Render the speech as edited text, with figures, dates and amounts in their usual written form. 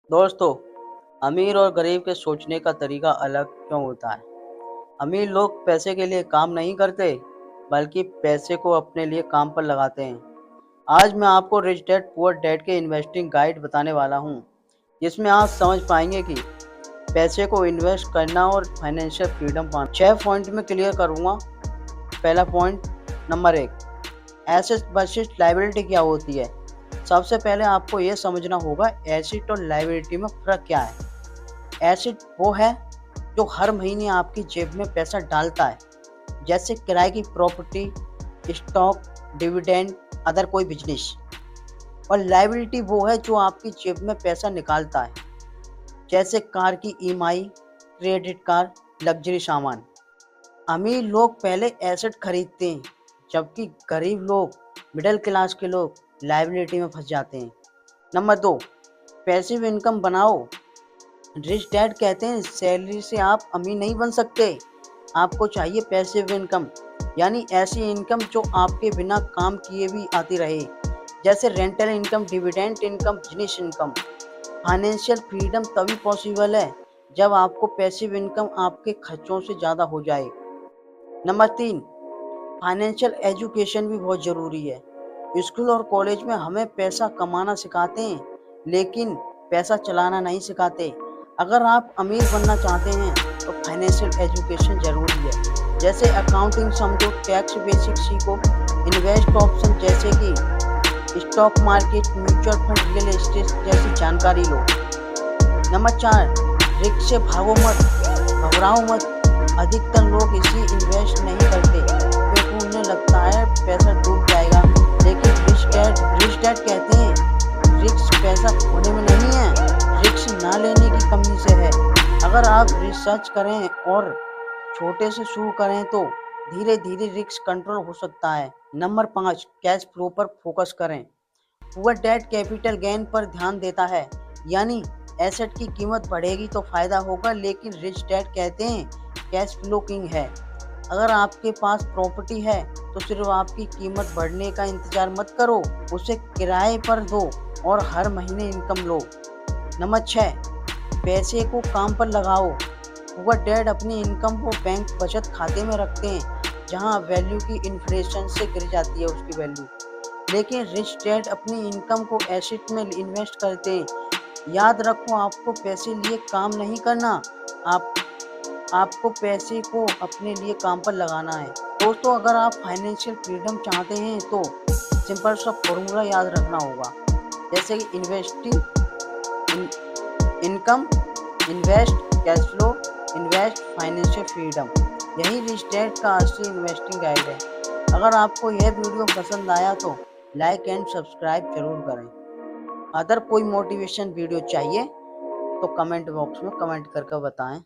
दोस्तों, अमीर और गरीब के सोचने का तरीका अलग क्यों होता है? अमीर लोग पैसे के लिए काम नहीं करते, बल्कि पैसे को अपने लिए काम पर लगाते हैं। आज मैं आपको रिच डैड पुअर डैड के इन्वेस्टिंग गाइड बताने वाला हूँ, जिसमें आप समझ पाएंगे कि पैसे को इन्वेस्ट करना और फाइनेंशियल फ्रीडम पाना। 6 पॉइंट में क्लियर करूँगा। पहला point, number 1, asset versus liability क्या होती है? सबसे पहले आपको ये समझना होगा एसेट और लायबिलिटी में फ़र्क क्या है। एसेट वो है जो हर महीने आपकी जेब में पैसा डालता है, जैसे किराए की प्रॉपर्टी, स्टॉक, डिविडेंड, अदर कोई बिजनेस। और लायबिलिटी वो है जो आपकी जेब में पैसा निकालता है, जैसे कार की ईएमआई, क्रेडिट कार्ड, लग्जरी सामान। अमीर लोग पहले एसेट खरीदते हैं, जबकि गरीब लोग, मिडिल क्लास के लोग लायबिलिटी में फंस जाते हैं। नंबर 2, पैसिव इनकम बनाओ। रिच डैड कहते हैं सैलरी से आप अमीर नहीं बन सकते, आपको चाहिए पैसिव इनकम, यानी ऐसी इनकम जो आपके बिना काम किए भी आती रहे, जैसे rental income, dividend income, business income. Financial freedom तभी पॉसिबल है जब आपको पैसिव इनकम आपके खर्चों से ज़्यादा हो जाए। नंबर 3, फाइनेंशियल एजुकेशन भी बहुत ज़रूरी है। स्कूल और कॉलेज में हमें पैसा कमाना सिखाते हैं, लेकिन पैसा चलाना नहीं सिखाते। अगर आप अमीर बनना चाहते हैं तो फाइनेंशियल एजुकेशन ज़रूरी है, जैसे अकाउंटिंग समझो, टैक्स बेसिक सीखो, इन्वेस्ट ऑप्शन जैसे कि stock market, mutual fund, real estate जैसी जानकारी लो। नंबर 4, रिस्क से भागो मत, घबराओ मत। अधिकतर लोग इसी इन्वेस्ट नहीं करते क्योंकि उन्हें लगता है पैसा डूब जाएगा, लेकिन रिच डैड कहते हैं रिस्क पैसा खोने में नहीं है, रिस्क ना लेने की कमी से है। अगर आप रिसर्च करें और छोटे से शुरू करें तो धीरे धीरे रिस्क कंट्रोल हो सकता है। नंबर 5, कैश फ्लो पर फोकस करें। पुअर डैड कैपिटल गेन पर ध्यान देता है, यानी एसेट की कीमत बढ़ेगी तो फायदा होगा, लेकिन रिच डैड कहते हैं कैश फ्लो किंग है। अगर आपके पास प्रॉपर्टी है तो सिर्फ आपकी कीमत बढ़ने का इंतजार मत करो, उसे किराए पर दो और हर महीने इनकम लो। नंबर 6, पैसे को काम पर लगाओ। पुअर डैड अपनी इनकम को बैंक बचत खाते में रखते हैं, जहां वैल्यू की इन्फ्लेशन से गिर जाती है उसकी वैल्यू। लेकिन रिच डैड अपनी इनकम को एसेट में इन्वेस्ट करते हैं। याद रखो, आपको पैसे लिए काम नहीं करना, आप आपको पैसे को अपने लिए काम पर लगाना है। दोस्तों, अगर आप फाइनेंशियल फ्रीडम चाहते हैं तो सिंपल सा फॉर्मूला याद रखना होगा, जैसे कि investing, income, invest, cash flow, invest, financial freedom. यही रिच डैड का असली इन्वेस्टिंग गाइड है। अगर आपको यह वीडियो पसंद आया तो लाइक एंड सब्सक्राइब जरूर करें। अदर कोई मोटिवेशन वीडियो चाहिए तो कमेंट बॉक्स में कमेंट करके बताएं।